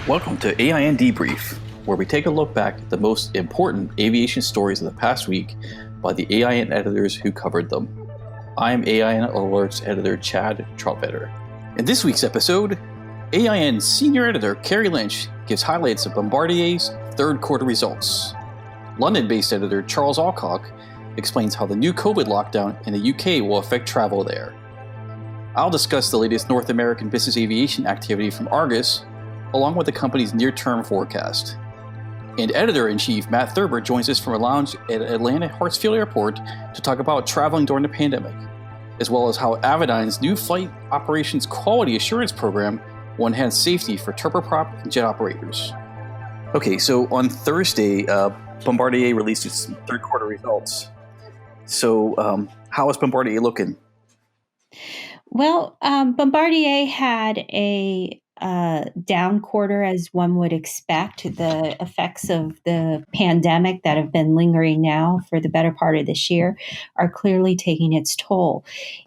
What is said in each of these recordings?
Welcome to AINdebrief, where we take a look back at the most important aviation stories of the past week by the AIN editors who covered them. I'm AIN Alerts editor Chad Trautvetter. In this week's episode, AIN senior editor Kerry Lynch gives highlights of Bombardier's third quarter results. London-based editor Charles Alcock explains how the new COVID lockdown in the UK will affect travel there. I'll discuss the latest North American business aviation activity from Argus, along with the company's near-term forecast. And editor-in-chief Matt Thurber joins us from a lounge at Atlanta Hartsfield Airport to talk about traveling during the pandemic, as well as how Avidyne's new flight operations quality assurance program will enhance safety for turboprop and jet operators. Okay, so on Thursday, Bombardier released its third quarter results. So how is Bombardier looking? Well, Bombardier had a down quarter, as one would expect. The effects of the pandemic that have been lingering now for the better part of this year are clearly taking its toll.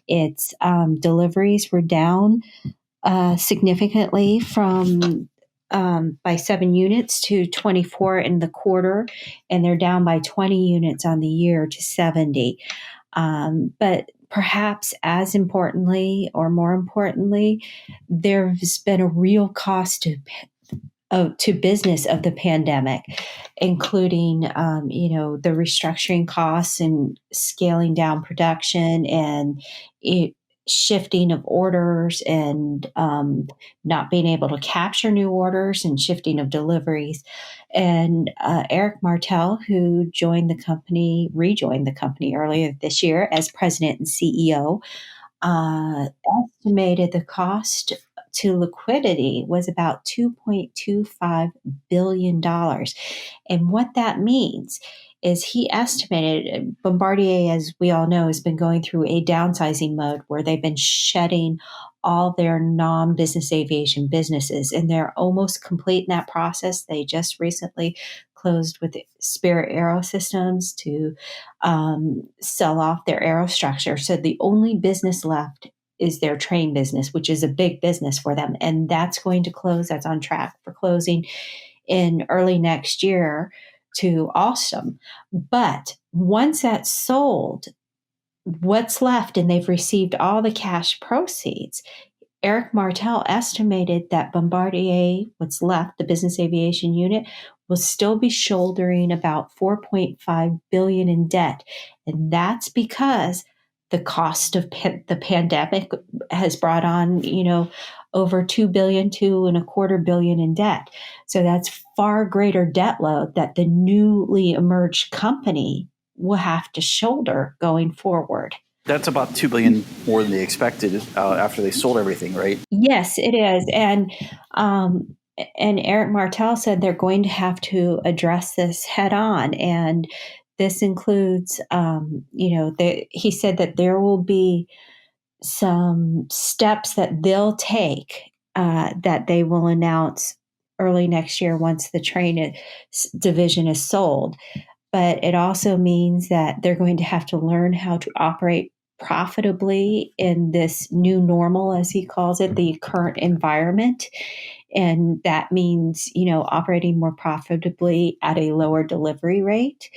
Its deliveries were down significantly from by 7 units to 24 in the quarter, and they're down by 20 units on the year to 70. But perhaps as importantly, or more importantly, there's been a real cost to business of the pandemic, including, the restructuring costs and scaling down production and shifting of orders and not being able to capture new orders and shifting of deliveries. And Eric Martel, who rejoined the company earlier this year as president and CEO, estimated the cost to liquidity was about $2.25 billion. And what that means is he estimated Bombardier, as we all know, has been going through a downsizing mode where they've been shedding all their non-business aviation businesses, and they're almost complete in that process. They just recently closed with Spirit Aerosystems to sell off their aerostructure. So the only business left is their train business, which is a big business for them. And that's going to close. That's on track for closing in early next year to Alstom. But once that's sold, what's left, and they've received all the cash proceeds, Eric Martel estimated that Bombardier, what's left, the business aviation unit, will still be shouldering about $4.5 billion in debt. And that's because the cost of the pandemic has brought on, over $2 billion, $2.25 billion in debt. So that's far greater debt load that the newly emerged company will have to shoulder going forward. That's about $2 billion more than they expected after they sold everything, right? Yes, it is. And Eric Martel said they're going to have to address this head on. And this includes, he said that there will be some steps that they'll take that they will announce early next year once the train division is sold. But it also means that they're going to have to learn how to operate profitably in this new normal, as he calls it, the current environment. And that means, operating more profitably at a lower delivery rate.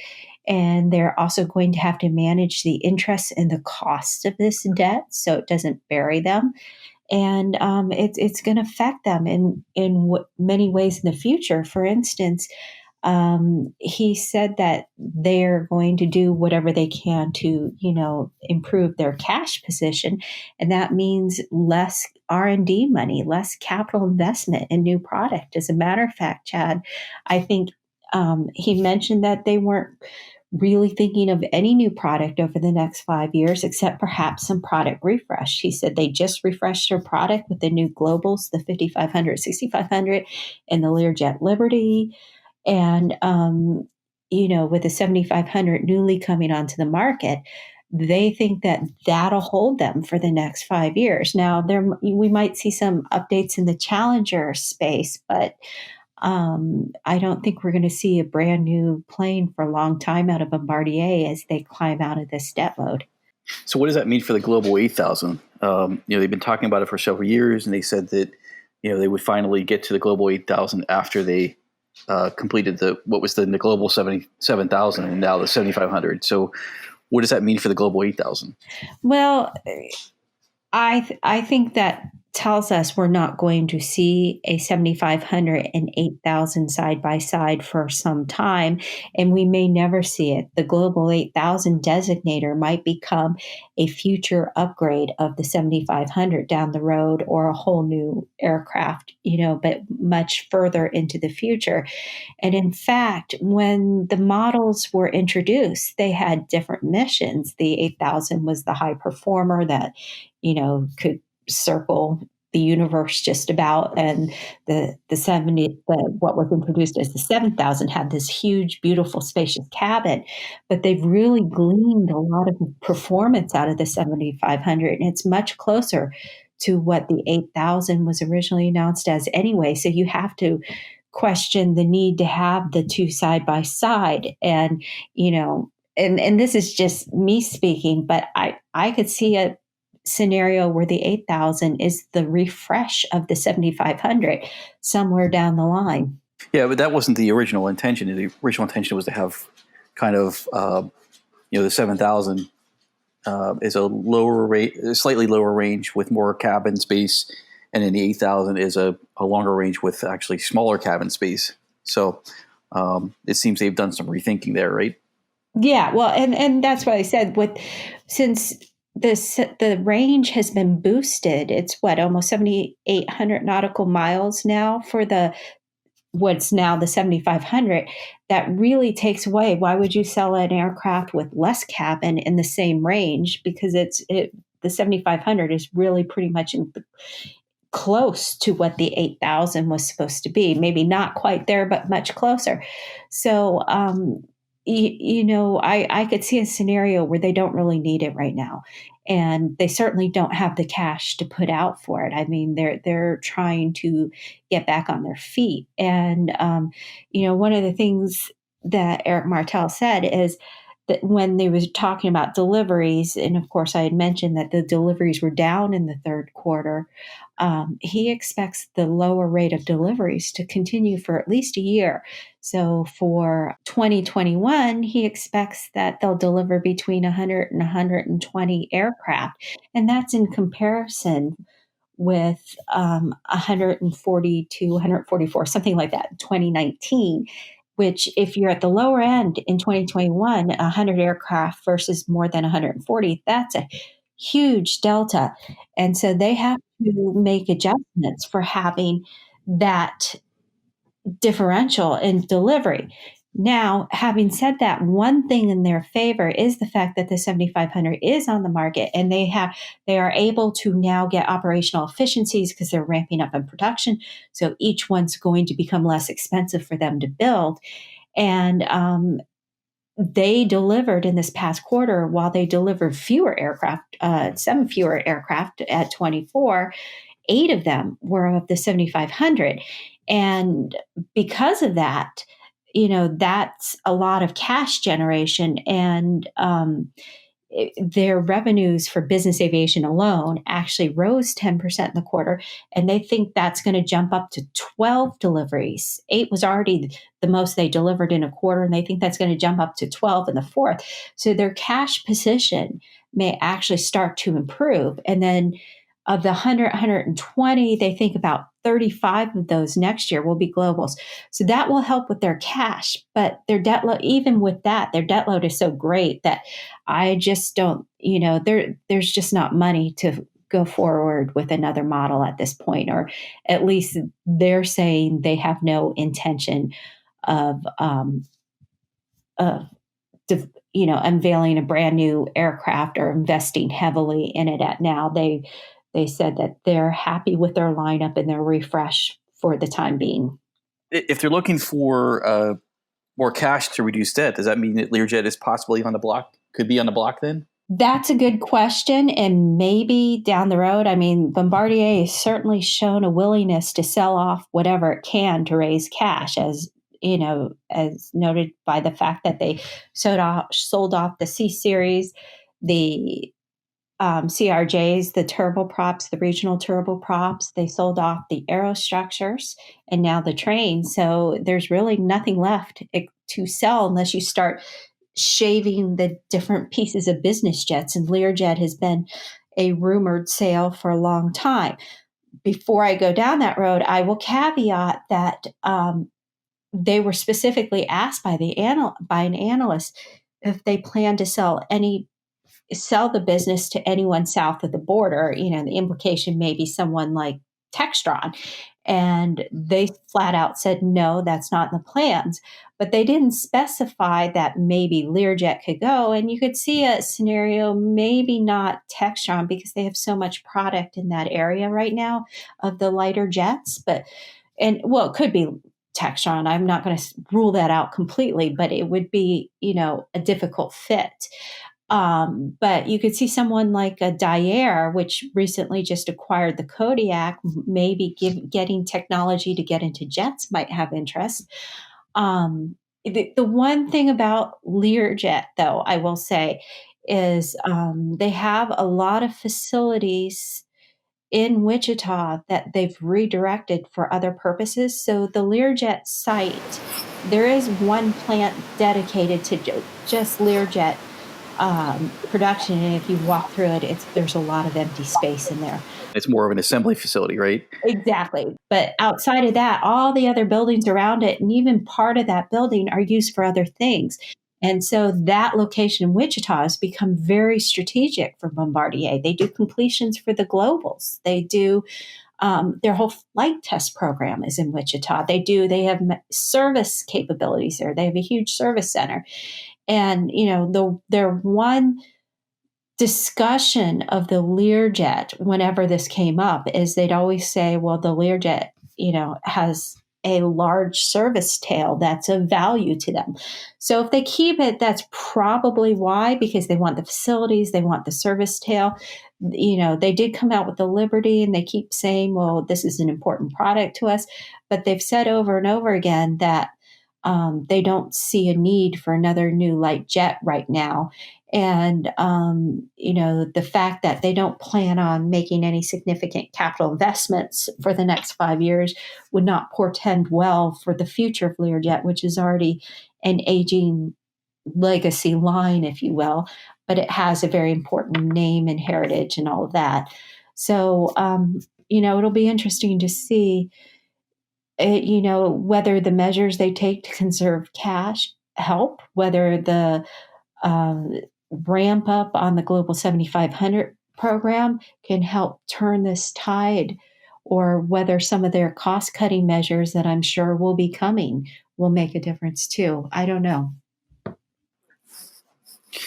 And they're also going to have to manage the interest and the cost of this debt so it doesn't bury them. And it's going to affect them in many ways in the future. For instance, he said that they're going to do whatever they can to, improve their cash position. And that means less R&D money, less capital investment in new product. As a matter of fact, Chad, I think he mentioned that they weren't really thinking of any new product over the next 5 years, except perhaps some product refresh. He said they just refreshed their product with the new Globals, the 5500, 6500, and the Learjet Liberty. And, with the 7500 newly coming onto the market, they think that that'll hold them for the next 5 years. Now, we might see some updates in the Challenger space, but I don't think we're going to see a brand new plane for a long time out of Bombardier as they climb out of this debt load. So what does that mean for the Global 8000? They've been talking about it for several years, and they said that they would finally get to the Global 8000 after they completed the Global 7,000 and now the 7,500. So what does that mean for the Global 8,000? Well, I think that tells us we're not going to see a 7,500 and 8,000 side by side for some time, and we may never see it. The Global 8,000 designator might become a future upgrade of the 7,500 down the road, or a whole new aircraft, but much further into the future. And in fact, when the models were introduced, they had different missions. The 8,000 was the high performer that, could circle the universe just about, and what was introduced as the 7,000 had this huge, beautiful, spacious cabin. But they've really gleaned a lot of performance out of the 7,500, and it's much closer to what the 8,000 was originally announced as anyway. So you have to question the need to have the two side by side. And, and this is just me speaking, but I could see a scenario where the 8,000 is the refresh of the 7,500 somewhere down the line. Yeah, but that wasn't the original intention. The original intention was to have kind of, the 7,000 is a slightly lower range with more cabin space, and then the 8,000 is a longer range with actually smaller cabin space. So it seems they've done some rethinking there, right? Yeah, well, and that's what I said. Since the range has been boosted, it's almost 7,800 nautical miles now for what's now the 7,500. That really takes away. Why would you sell an aircraft with less cabin in the same range? Because the 7,500 is really pretty much close to what the 8,000 was supposed to be. Maybe not quite there, but much closer. So, I could see a scenario where they don't really need it right now, and they certainly don't have the cash to put out for it. I mean, they're trying to get back on their feet, and one of the things that Eric Martel said is that when they was talking about deliveries, and of course I had mentioned that the deliveries were down in the third quarter, he expects the lower rate of deliveries to continue for at least a year. So for 2021, he expects that they'll deliver between 100 and 120 aircraft. And that's in comparison with 142, 144, something like that in 2019, which if you're at the lower end in 2021, 100 aircraft versus more than 140, that's a huge delta. And so they have to make adjustments for having that differential in delivery. Now, having said that, one thing in their favor is the fact that the 7,500 is on the market, and they are able to now get operational efficiencies because they're ramping up in production. So each one's going to become less expensive for them to build. And they delivered in this past quarter, while they delivered fewer aircraft, 7 fewer aircraft at 24, 8 of them were of the 7,500. And because of that, that's a lot of cash generation. And their revenues for business aviation alone actually rose 10% in the quarter. And they think that's going to jump up to 12 deliveries. 8 was already the most they delivered in a quarter, and they think that's going to jump up to 12 in the fourth. So their cash position may actually start to improve. And then of the 100, 120, they think about 35 of those next year will be globals. So that will help with their cash. But their debt load, even with that, their debt load is so great that I just don't, there's just not money to go forward with another model at this point, or at least they're saying they have no intention of unveiling a brand new aircraft or investing heavily in it at now. They said that they're happy with their lineup and their refresh for the time being. If they're looking for more cash to reduce debt, does that mean that Learjet is possibly on the block? Could be on the block then? That's a good question. And maybe down the road, I mean, Bombardier has certainly shown a willingness to sell off whatever it can to raise cash, as noted by the fact that they sold off the C series, the CRJs, the turboprops, the regional turboprops. They sold off the aerostructures and now the trains. So there's really nothing left to sell unless you start shaving the different pieces of business jets. And Learjet has been a rumored sale for a long time. Before I go down that road, I will caveat that they were specifically asked by an analyst if they plan to sell the business to anyone south of the border. The implication may be someone like Textron. And they flat out said, no, that's not in the plans. But they didn't specify that maybe Learjet could go. And you could see a scenario, maybe not Textron, because they have so much product in that area right now of the lighter jets. It could be Textron. I'm not going to rule that out completely, but it would be, a difficult fit. But you could see someone like a Daer, which recently just acquired the Kodiak, maybe getting technology to get into jets might have interest. The one thing about Learjet, though, I will say, is they have a lot of facilities in Wichita that they've redirected for other purposes. So the Learjet site, there is one plant dedicated to just Learjet production, and if you walk through it, there's a lot of empty space in there. It's more of an assembly facility, right? Exactly. But outside of that, all the other buildings around it, and even part of that building, are used for other things. And so that location in Wichita has become very strategic for Bombardier. They do completions for the Globals. They do their whole flight test program is in Wichita. They have service capabilities there. They have a huge service center. And, their one discussion of the Learjet, whenever this came up, is they'd always say, well, the Learjet, has a large service tail that's of value to them. So if they keep it, that's probably why, because they want the facilities, they want the service tail. They did come out with the Liberty, and they keep saying, well, this is an important product to us. But they've said over and over again that they don't see a need for another new light jet right now. And, the fact that they don't plan on making any significant capital investments for the next 5 years would not portend well for the future of Learjet, which is already an aging legacy line, if you will, but it has a very important name and heritage and all of that. So, it'll be interesting to see whether the measures they take to conserve cash help, whether the ramp up on the Global 7500 program can help turn this tide, or whether some of their cost cutting measures that I'm sure will be coming will make a difference too. I don't know.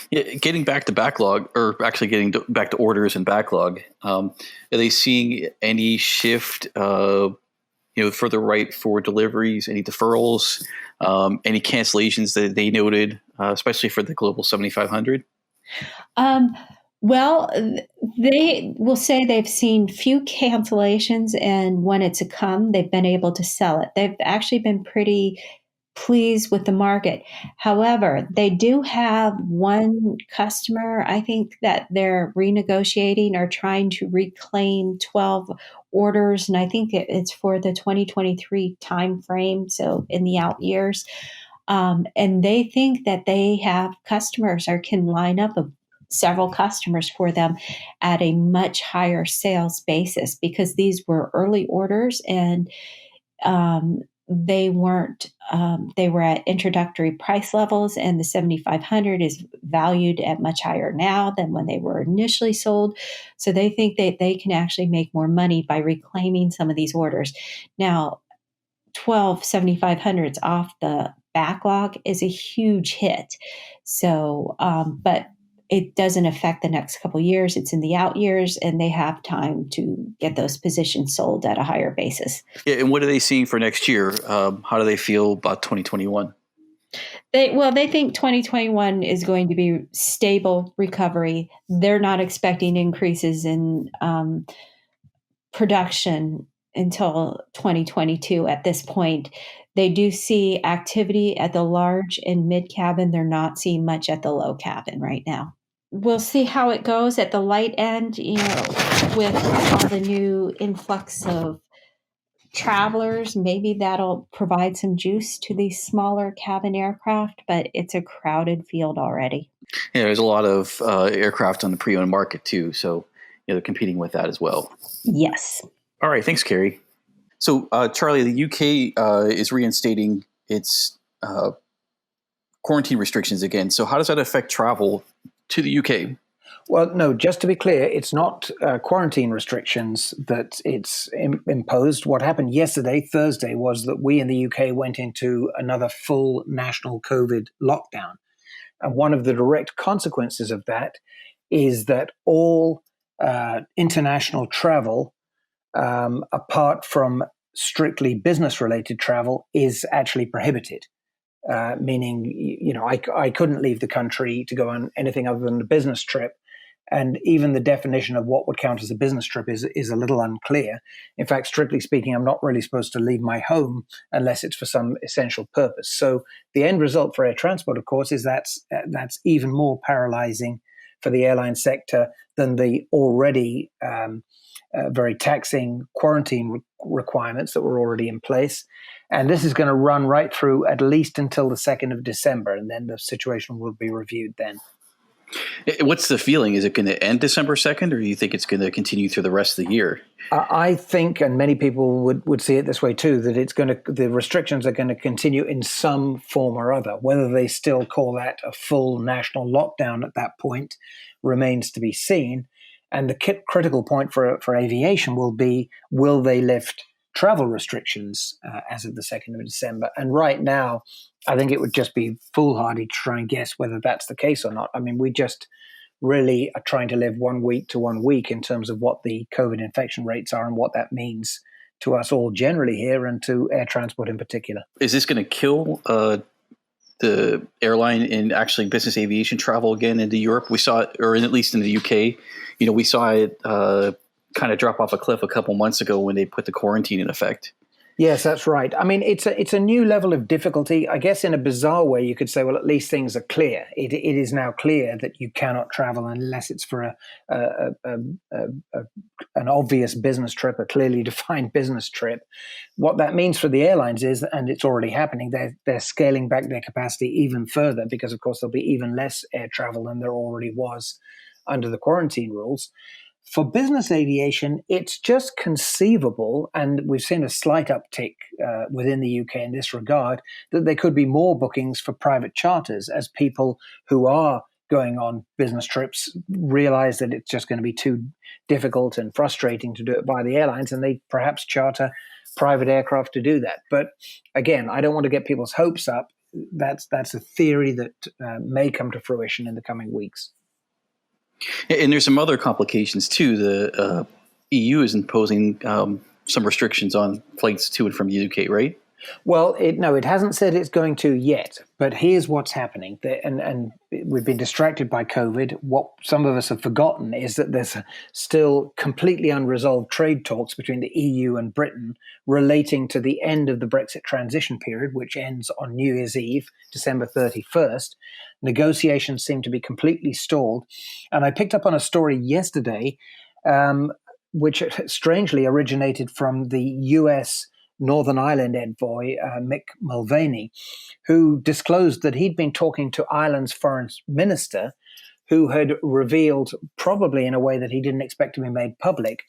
Yeah, getting back to backlog, or actually getting back to orders and backlog, are they seeing any shift further right for deliveries, any deferrals, any cancellations that they noted, especially for the Global 7500? Well, they will say they've seen few cancellations, and when it's a come, they've been able to sell it. They've actually been pretty pleased with the market. However, they do have one customer, I think, that they're renegotiating or trying to reclaim 12 orders, and I think it's for the 2023 timeframe, so in the out years. And they think that they have customers, or can line up several customers for them at a much higher sales basis, because these were early orders, and they weren't they were at introductory price levels, and the 7500 is valued at much higher now than when they were initially sold. So they think that they can actually make more money by reclaiming some of these orders. Now, 12 7500s off the backlog is a huge hit. So, but it doesn't affect the next couple of years. It's in the out years, and they have time to get those positions sold at a higher basis. Yeah, and what are they seeing for next year? How do they feel about 2021? They think 2021 is going to be stable recovery. They're not expecting increases in production until 2022 at this point. They do see activity at the large and mid cabin. They're not seeing much at the low cabin right now. we'll see how it goes at the light end, with all the new influx of travelers. Maybe that'll provide some juice to these smaller cabin aircraft, but it's a crowded field already. Yeah, there's a lot of aircraft on the pre-owned market too, so they're competing with that as well. Yes. All right, thanks, Kerry. So, Charlie, the UK is reinstating its quarantine restrictions again. So, how does that affect travel to the UK? Well, no, just to be clear, it's not quarantine restrictions that it's imposed. What happened yesterday, Thursday, was that we in the UK went into another full national COVID lockdown. And one of the direct consequences of that is that all international travel, apart from strictly business-related travel, is actually prohibited. Meaning, I couldn't leave the country to go on anything other than a business trip. And even the definition of what would count as a business trip is a little unclear. In fact, strictly speaking, I'm not really supposed to leave my home unless it's for some essential purpose. So the end result for air transport, of course, is that's even more paralyzing for the airline sector than the already very taxing quarantine requirements that were already in place. And this is going to run right through at least until the 2nd of December, and then the situation will be reviewed then. What's the feeling? Is it going to end December 2nd, or do you think it's going to continue through the rest of the year? I think, and many people would see it this way too, that the restrictions are going to continue in some form or other. Whether they still call that a full national lockdown at that point remains to be seen. And the critical point for aviation will be, will they lift travel restrictions as of the 2nd of December? And right now, I think it would just be foolhardy to try and guess whether that's the case or not. I mean, we just really are trying to live 1 week to 1 week in terms of what the COVID infection rates are and what that means to us all generally here and to air transport in particular. Is this going to kill the airline in actually business aviation travel again into Europe? We saw it, or at least in the UK, we saw it kind of drop off a cliff a couple months ago when they put the quarantine in effect. Yes, that's right. I mean, it's a new level of difficulty. I guess in a bizarre way, you could say, well, at least things are clear. It is now clear that you cannot travel unless it's for an obvious business trip, a clearly defined business trip. What that means for the airlines is, and it's already happening, they're scaling back their capacity even further because, of course, there'll be even less air travel than there already was under the quarantine rules. For business aviation, it's just conceivable, and we've seen a slight uptick within the UK in this regard, that there could be more bookings for private charters as people who are going on business trips realize that it's just going to be too difficult and frustrating to do it by the airlines, and they perhaps charter private aircraft to do that. But again, I don't want to get people's hopes up. That's a theory that may come to fruition in the coming weeks. And there's some other complications too. The EU is imposing some restrictions on flights to and from the UK, right? Well, it hasn't said it's going to yet. But here's what's happening. And we've been distracted by COVID. What some of us have forgotten is that there's still completely unresolved trade talks between the EU and Britain relating to the end of the Brexit transition period, which ends on New Year's Eve, December 31st. Negotiations seem to be completely stalled. And I picked up on a story yesterday, which strangely originated from the US Northern Ireland envoy, Mick Mulvaney, who disclosed that he'd been talking to Ireland's foreign minister, who had revealed, probably in a way that he didn't expect to be made public,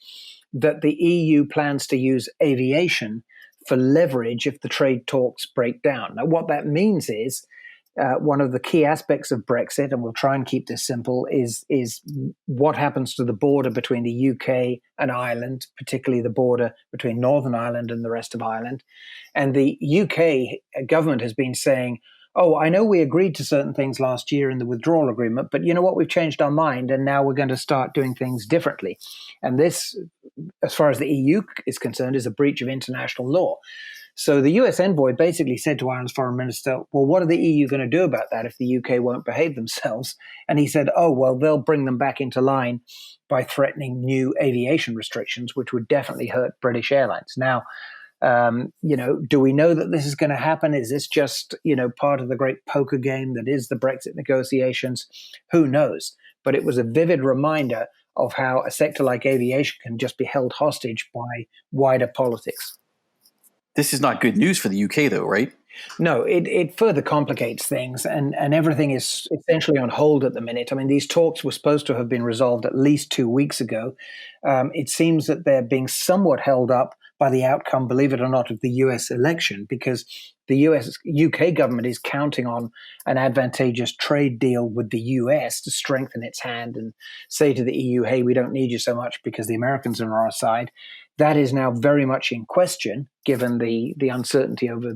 that the EU plans to use aviation for leverage if the trade talks break down. Now, what that means is, one of the key aspects of Brexit, and we'll try and keep this simple, is what happens to the border between the UK and Ireland, particularly the border between Northern Ireland and the rest of Ireland. And the UK government has been saying, oh, I know we agreed to certain things last year in the withdrawal agreement, but you know what, we've changed our mind and now we're going to start doing things differently. And this, as far as the EU is concerned, is a breach of international law. So the US envoy basically said to Ireland's foreign minister, well, what are the EU going to do about that if the UK won't behave themselves? And he said, oh, well, they'll bring them back into line by threatening new aviation restrictions, which would definitely hurt British Airlines. Now, do we know that this is going to happen? Is this just, part of the great poker game that is the Brexit negotiations? Who knows? but it was a vivid reminder of how a sector like aviation can just be held hostage by wider politics. This is not good news for the UK, though, right? No, it further complicates things, and everything is essentially on hold at the minute. I mean, these talks were supposed to have been resolved at least 2 weeks ago. It seems that they're being somewhat held up by the outcome, believe it or not, of the US election, because the UK government is counting on an advantageous trade deal with the US to strengthen its hand and say to the EU, hey, we don't need you so much because the Americans are on our side. That is now very much in question, given the uncertainty over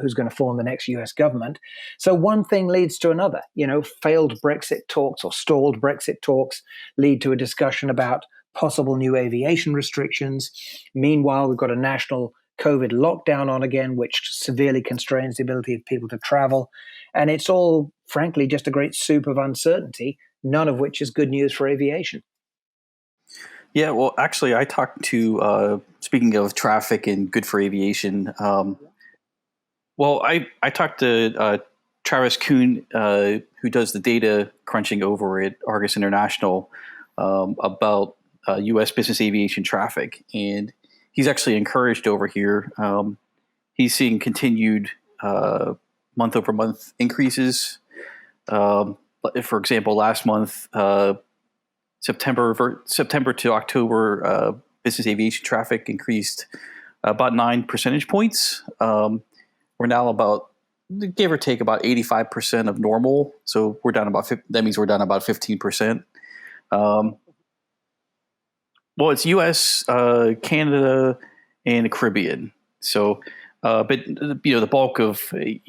who's going to form the next US government. So one thing leads to another. Failed Brexit talks or stalled Brexit talks lead to a discussion about possible new aviation restrictions. Meanwhile, we've got a national COVID lockdown on again, which severely constrains the ability of people to travel. And it's all, frankly, just a great soup of uncertainty, none of which is good news for aviation. Yeah, well, actually, I talked to, speaking of traffic and good for aviation, I talked to Travis Kuhn, who does the data crunching over at Argus International, about U.S. business aviation traffic. And he's actually encouraged over here. He's seeing continued month-over-month increases. For example, last month, September to October, business aviation traffic increased about 9 percentage points. We're now about, give or take, about 85% of normal. So we're down about that means we're down about 15%. Well, it's U.S., Canada, and the Caribbean. So, but the bulk of the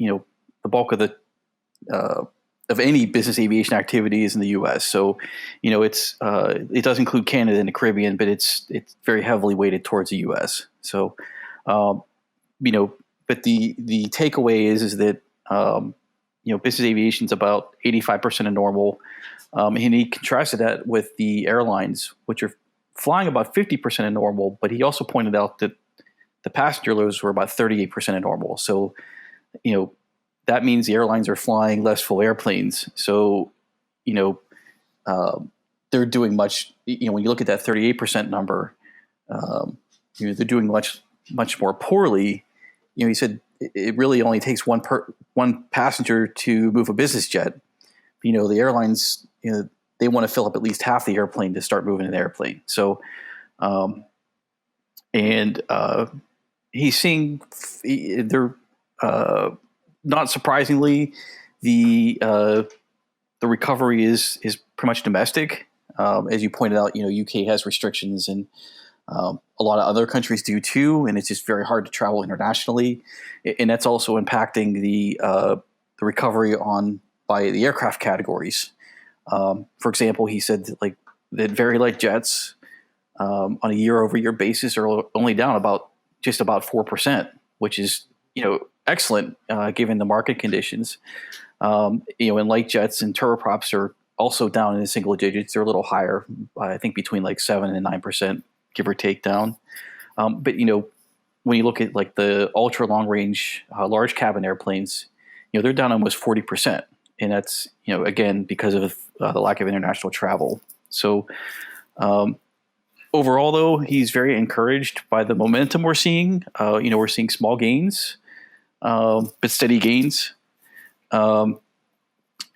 of any business aviation activity is in the U.S. So, it does include Canada and the Caribbean, but it's very heavily weighted towards the U.S. So, but the takeaway is that business aviation is about 85% of normal, and he contrasted that with the airlines, which are flying about 50% of normal. But he also pointed out that the passenger loads were about 38% of normal. So, that means the airlines are flying less full airplanes. So, they're doing much, when you look at that 38% number, they're doing much, much more poorly. He said it really only takes one passenger to move a business jet. The airlines, they want to fill up at least half the airplane to start moving an airplane. So, he's seeing they're, not surprisingly, the recovery is pretty much domestic. As you pointed out, UK has restrictions, and a lot of other countries do too. And it's just very hard to travel internationally, and that's also impacting the recovery by the aircraft categories. For example, he said that very light jets on a year-over-year basis are only down just about 4%, which is excellent given the market conditions. And light jets and turboprops are also down in the single digits. They're a little higher, I think between 7 and 9%, give or take, down. But when you look at the ultra long range large cabin airplanes, they're down almost 40%, and that's again because of the lack of international travel. So overall, though, he's very encouraged by the momentum we're seeing. We're seeing small gains, but steady gains. And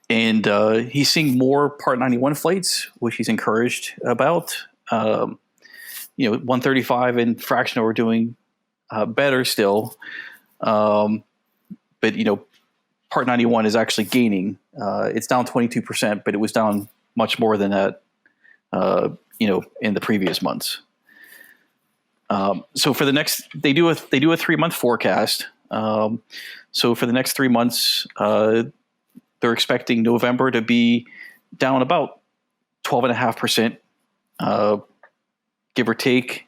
he's seeing more Part 91 flights, which he's encouraged about. 135 and fractional are doing better still. But, Part 91 is actually gaining. It's down 22%, but it was down much more than that, in the previous months. So for the next, they do a 3-month forecast. So for the next 3 months, they're expecting November to be down about 12.5%, give or take.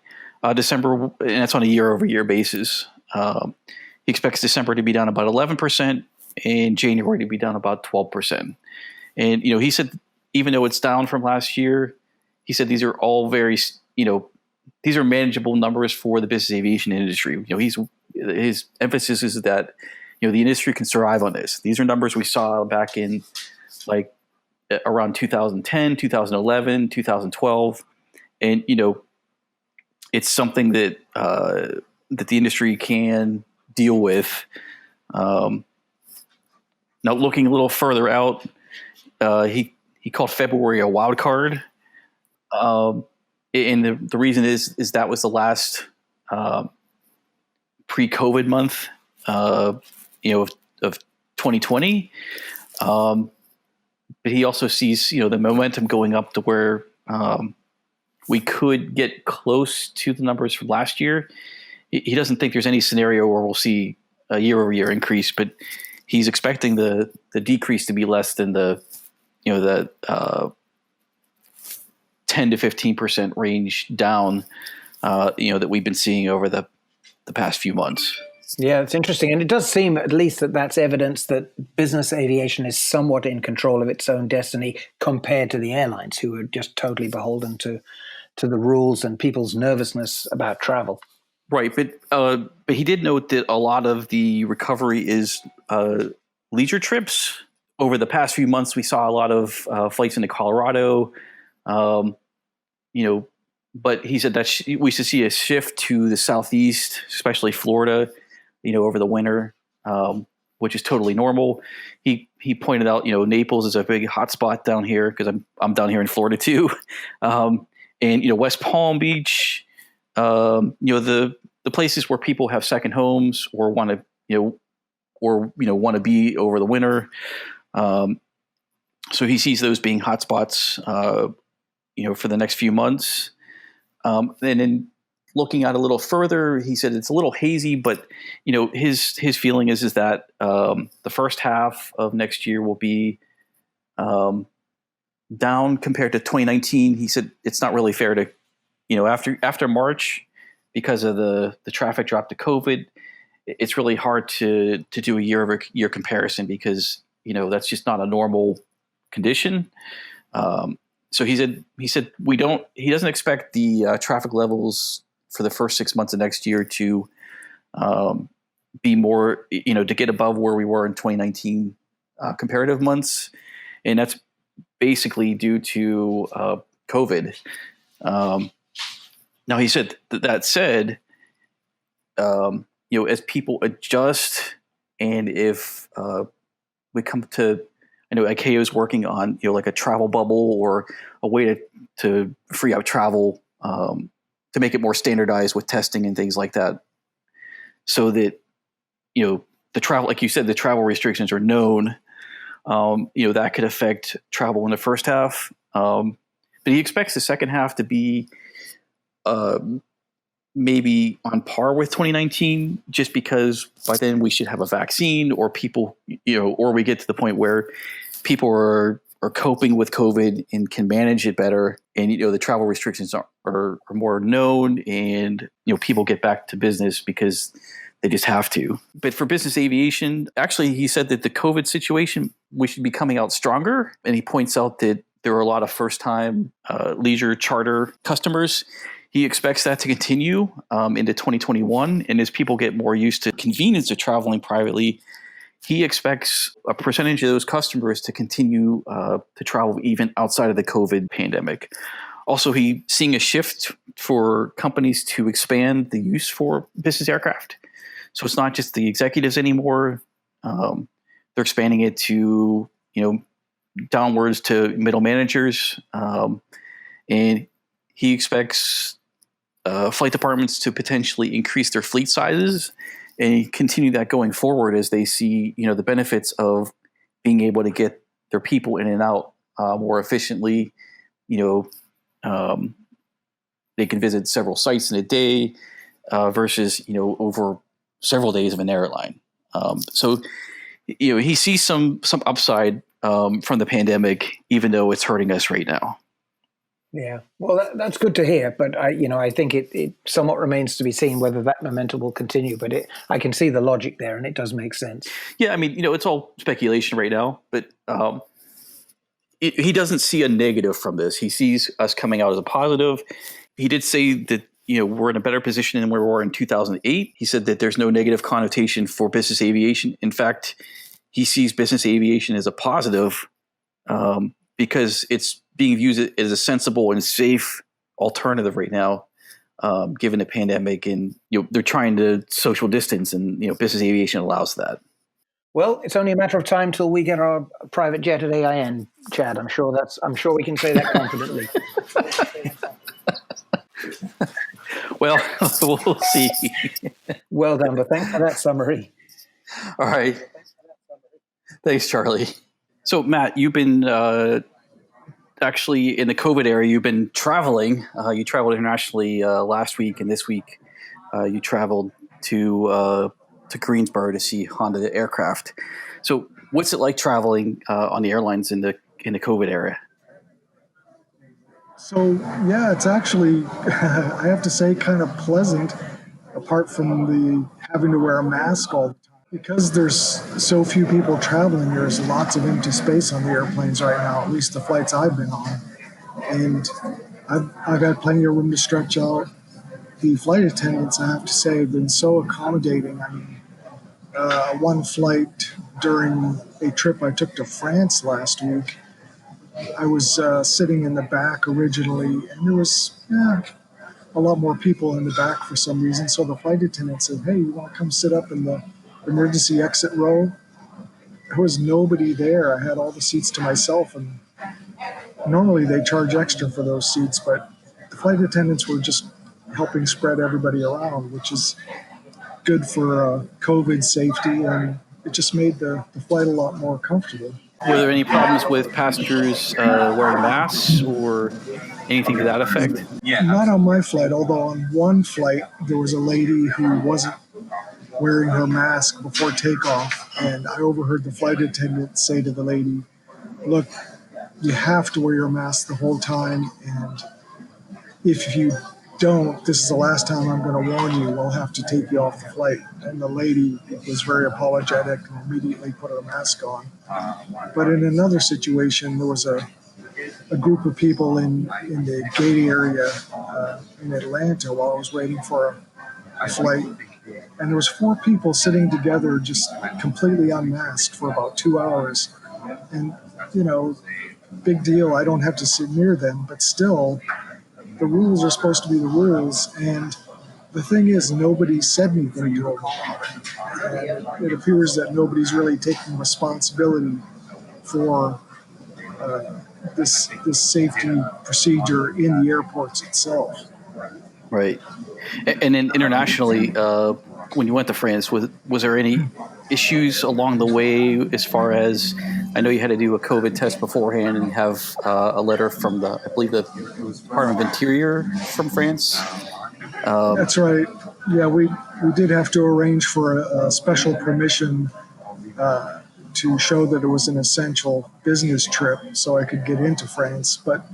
December, and that's on a year-over-year basis. He expects December to be down about 11%, and January to be down about 12%. And he said, even though it's down from last year, he said these are all very, these are manageable numbers for the business aviation industry. His emphasis is that the industry can survive on this. These are numbers we saw back in around 2010, 2011, 2012. And, it's something that that the industry can deal with. Now, looking a little further out, he called February a wild card. And the reason is that was the last pre-COVID month, of 2020. But he also sees, the momentum going up to where we could get close to the numbers from last year. He doesn't think there's any scenario where we'll see a year-over-year increase, but he's expecting the decrease to be less than the 10 to 15% range down, that we've been seeing over the past few months. Yeah, it's interesting. And it does seem at least that's evidence that business aviation is somewhat in control of its own destiny compared to the airlines, who are just totally beholden to the rules and people's nervousness about travel. Right. But he did note that a lot of the recovery is leisure trips. Over the past few months, we saw a lot of flights into Colorado, but he said that we should see a shift to the Southeast, especially Florida, over the winter, which is totally normal. He pointed out, Naples is a big hotspot down here because I'm down here in Florida too, and West Palm Beach, the places where people have second homes or want to want to be over the winter. So he sees those being hotspots, for the next few months. And then looking out a little further, he said it's a little hazy, but his feeling is that the first half of next year will be down compared to 2019. He said it's not really fair to, after March, because of the traffic drop to COVID, it's really hard to do a year-over-year comparison because that's just not a normal condition. So he said he doesn't expect the traffic levels for the first 6 months of next year to be more, to get above where we were in 2019 comparative months. And that's basically due to COVID. Now he said that said, as people adjust and if we come to, I know ICAO is working on, like a travel bubble or a way to free up travel to make it more standardized with testing and things like that. So that, the travel, like you said, the travel restrictions are known, that could affect travel in the first half. But he expects the second half to be maybe on par with 2019, just because by then we should have a vaccine or people, or we get to the point where people are coping with COVID and can manage it better. And, the travel restrictions are more known and, people get back to business because they just have to. But for business aviation, actually, he said that the COVID situation, we should be coming out stronger. And he points out that there are a lot of first-time leisure charter customers. He expects that to continue into 2021. And as people get more used to convenience of traveling privately, he expects a percentage of those customers to continue to travel even outside of the COVID pandemic. Also, he's seeing a shift for companies to expand the use for business aircraft. So it's not just the executives anymore. They're expanding it to, downwards to middle managers. And he expects flight departments to potentially increase their fleet sizes and continue that going forward as they see, the benefits of being able to get their people in and out more efficiently. They can visit several sites in a day versus, over several days of an airline. So he sees some upside from the pandemic, even though it's hurting us right now. Yeah, well, that's good to hear, but I think it somewhat remains to be seen whether that momentum will continue. But I can see the logic there, and it does make sense. Yeah, I mean, it's all speculation right now, but he doesn't see a negative from this. He sees us coming out as a positive. He did say that we're in a better position than we were in 2008. He said that there's no negative connotation for business aviation. In fact, he sees business aviation as a positive. because it's being used as a sensible and safe alternative right now, given the pandemic, and they're trying to social distance, and business aviation allows that. Well, it's only a matter of time till we get our private jet at AIN, Chad. I'm sure we can say that confidently. Well, we'll see. Well done, but thanks for that summary. All right. Thanks, Charlie. So, Matt, you've been actually in the COVID era. You've been traveling. You traveled internationally last week, and this week you traveled to Greensboro to see Honda aircraft. So, what's it like traveling on the airlines in the COVID era? So, yeah, it's actually, I have to say, kind of pleasant, apart from the having to wear a mask all the time. Because there's so few people traveling, there's lots of empty space on the airplanes right now, at least the flights I've been on. And I've had plenty of room to stretch out. The flight attendants, I have to say, have been so accommodating. I mean, one flight during a trip I took to France last week, I was sitting in the back originally, and there was a lot more people in the back for some reason. So the flight attendant said, "Hey, you want to come sit up in the emergency exit row?" There was nobody there. I had all the seats to myself, and normally they charge extra for those seats, but the flight attendants were just helping spread everybody around, which is good for COVID safety, and it just made the flight a lot more comfortable. Were there any problems with passengers wearing masks or anything to that effect? Yeah, not on my flight, although on one flight there was a lady who wasn't wearing her mask before takeoff, and I overheard the flight attendant say to the lady, "Look, you have to wear your mask the whole time, and if you don't, this is the last time I'm going to warn you, we'll have to take you off the flight." And the lady was very apologetic and immediately put her mask on. But in another situation, there was a group of people in the gate area in Atlanta while I was waiting for a flight. And there was 4 people sitting together just completely unmasked for about 2 hours. And, big deal, I don't have to sit near them, but still, the rules are supposed to be the rules, and the thing is, nobody said anything to them about it. And it appears that nobody's really taking responsibility for this safety procedure in the airports itself. Right. And then internationally, when you went to France, was there any issues along the way as far as, I know you had to do a COVID test beforehand and have a letter from I believe the Department of Interior from France? That's right. Yeah, we did have to arrange for a special permission to show that it was an essential business trip so I could get into France. But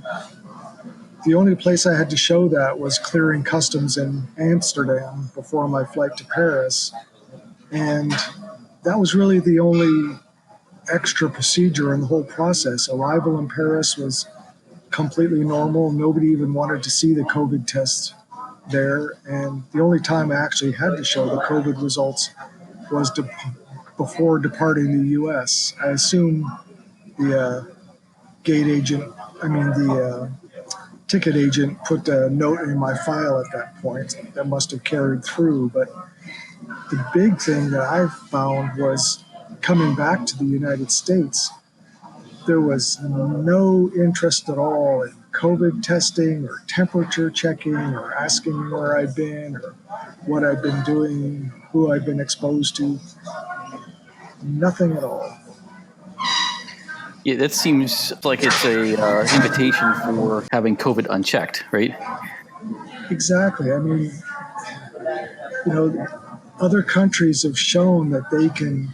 the only place I had to show that was clearing customs in Amsterdam before my flight to Paris. And that was really the only extra procedure in the whole process. Arrival in Paris was completely normal. Nobody even wanted to see the COVID test there. And the only time I actually had to show the COVID results was before departing the U.S. I assume the the ticket agent put a note in my file at that point that must have carried through. But the big thing that I found was coming back to the United States, there was no interest at all in COVID testing or temperature checking or asking where I'd been or what I'd been doing, who I'd been exposed to. Nothing at all. Yeah, that seems like it's a invitation for having COVID unchecked, right? Exactly. I mean, other countries have shown that they can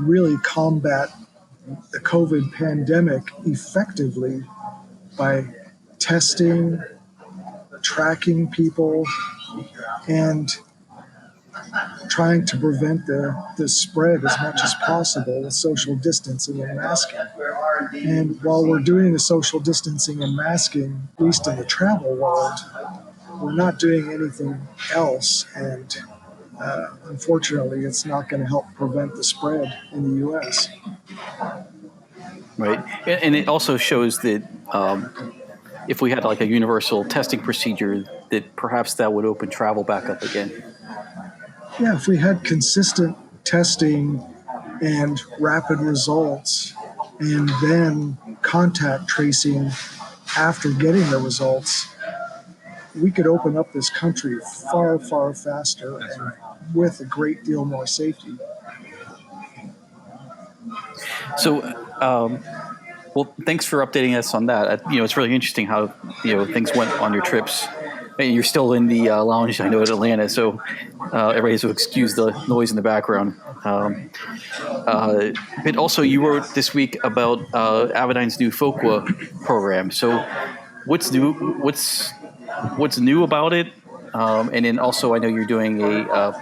really combat the COVID pandemic effectively by testing, tracking people, and trying to prevent the spread as much as possible with social distancing and masking. And while we're doing the social distancing and masking, at least in the travel world, we're not doing anything else. And unfortunately, it's not going to help prevent the spread in the U.S. Right, and it also shows that if we had like a universal testing procedure, that perhaps that would open travel back up again. Yeah, if we had consistent testing and rapid results, and then contact tracing after getting the results, we could open up this country far, far faster and with a great deal more safety. So, well, thanks for updating us on that. It's really interesting how things went on your trips. And you're still in the lounge, I know, at Atlanta, so everybody has to excuse the noise in the background. But also, you wrote this week about Avidyne's new FOQA program. So, what's new? What's new about it? And then also, I know you're doing a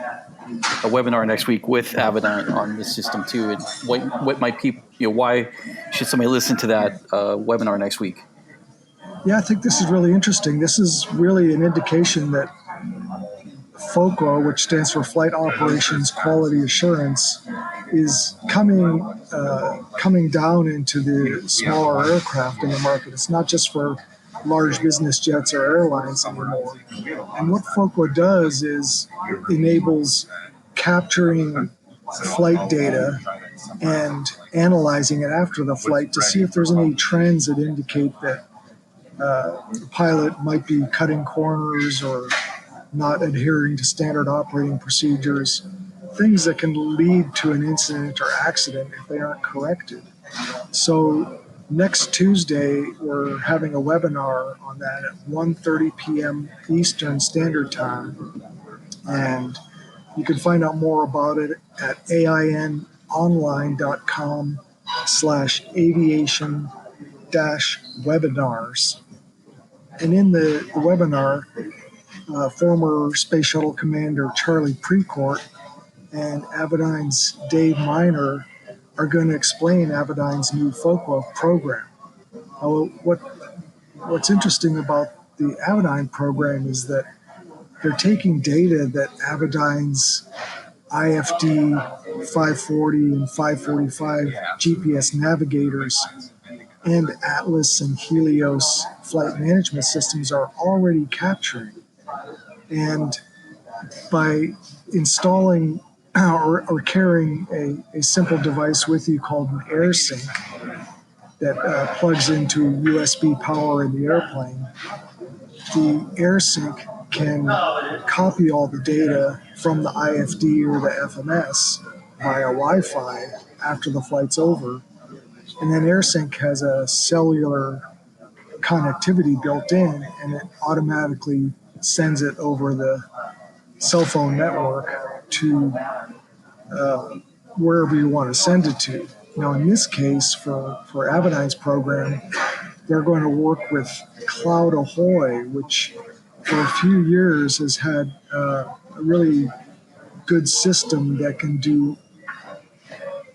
webinar next week with Avidyne on this system too. And what might people, why should somebody listen to that webinar next week? Yeah, I think this is really interesting. This is really an indication that FOQA, which stands for Flight Operations Quality Assurance, is coming down into the smaller aircraft in the market. It's not just for large business jets or airlines anymore. And what FOQA does is enables capturing flight data and analyzing it after the flight to see if there's any trends that indicate that the pilot might be cutting corners or not adhering to standard operating procedures, things that can lead to an incident or accident if they aren't corrected. So next Tuesday, we're having a webinar on that at 1:30 p.m. Eastern Standard Time. And you can find out more about it at ainonline.com/aviation-webinars. And in the webinar, former Space Shuttle Commander Charlie Precourt and Avidyne's Dave Miner are going to explain Avidyne's new FOQA program. What's interesting about the Avidyne program is that they're taking data that Avidyne's IFD 540 and 545 GPS navigators and Atlas and Helios flight management systems are already capturing. And by installing or carrying a simple device with you called an AirSync that plugs into USB power in the airplane, the AirSync can copy all the data from the IFD or the FMS via Wi-Fi after the flight's over. And then AirSync has a cellular connectivity built in, and it automatically sends it over the cell phone network to wherever you want to send it to. Now, in this case, for Avidyne's program, they're going to work with Cloud Ahoy, which for a few years has had a really good system that can do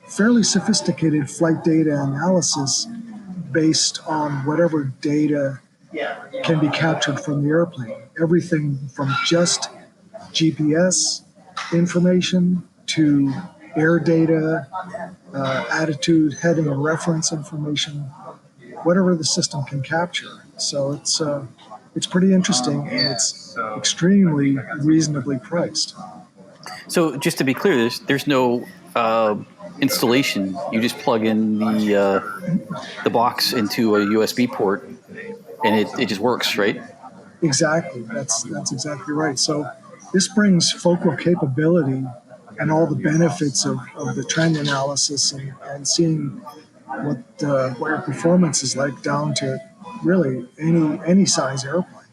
fairly sophisticated flight data analysis based on whatever data can be captured from the airplane. Everything from just GPS information to air data, attitude, heading, and reference information, whatever the system can capture. So it's pretty interesting, and it's extremely reasonably priced. So just to be clear, there's no installation. You just plug in the box into a USB port, and it just works, right? Exactly. That's exactly right. So this brings FOQA capability and all the benefits of the trend analysis and seeing what your performance is like down to really any size airplane.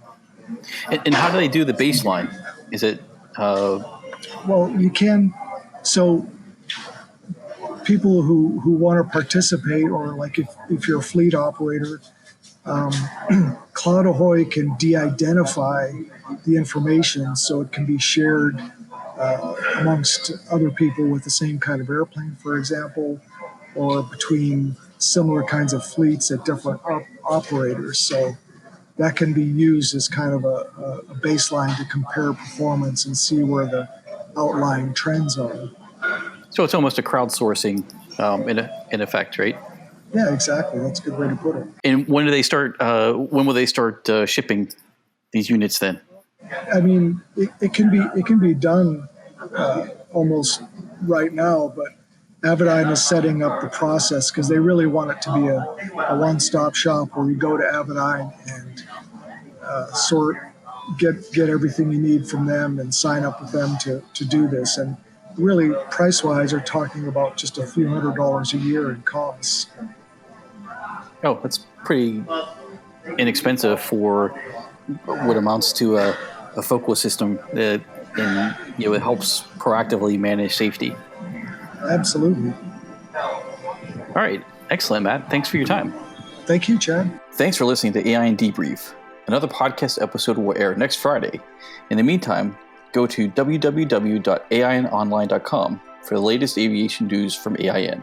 And how do they do the baseline? Is it? Well, you can. So people who want to participate, or like if you're a fleet operator, Cloud Ahoy can de-identify the information so it can be shared amongst other people with the same kind of airplane, for example, or between similar kinds of fleets at different operators. So that can be used as kind of a baseline to compare performance and see where the outlying trends are. So it's almost a crowdsourcing in effect, right? Yeah, exactly. That's a good way to put it. And when do they start? When will they start shipping these units? Then, I mean, it can be done almost right now, but Avidyne is setting up the process because they really want it to be a one-stop shop where you go to Avidyne and get everything you need from them and sign up with them to do this. And really, price-wise, are talking about just a few $100s a year in costs. oh, that's pretty inexpensive for what amounts to a focal system that, and it helps proactively manage safety. Absolutely. All right, excellent, Matt. Thanks for your time. Thank you, Chad. Thanks for listening to AINdebrief. Another podcast episode will air next Friday. In the meantime, go to www.ainonline.com for the latest aviation news from AIN.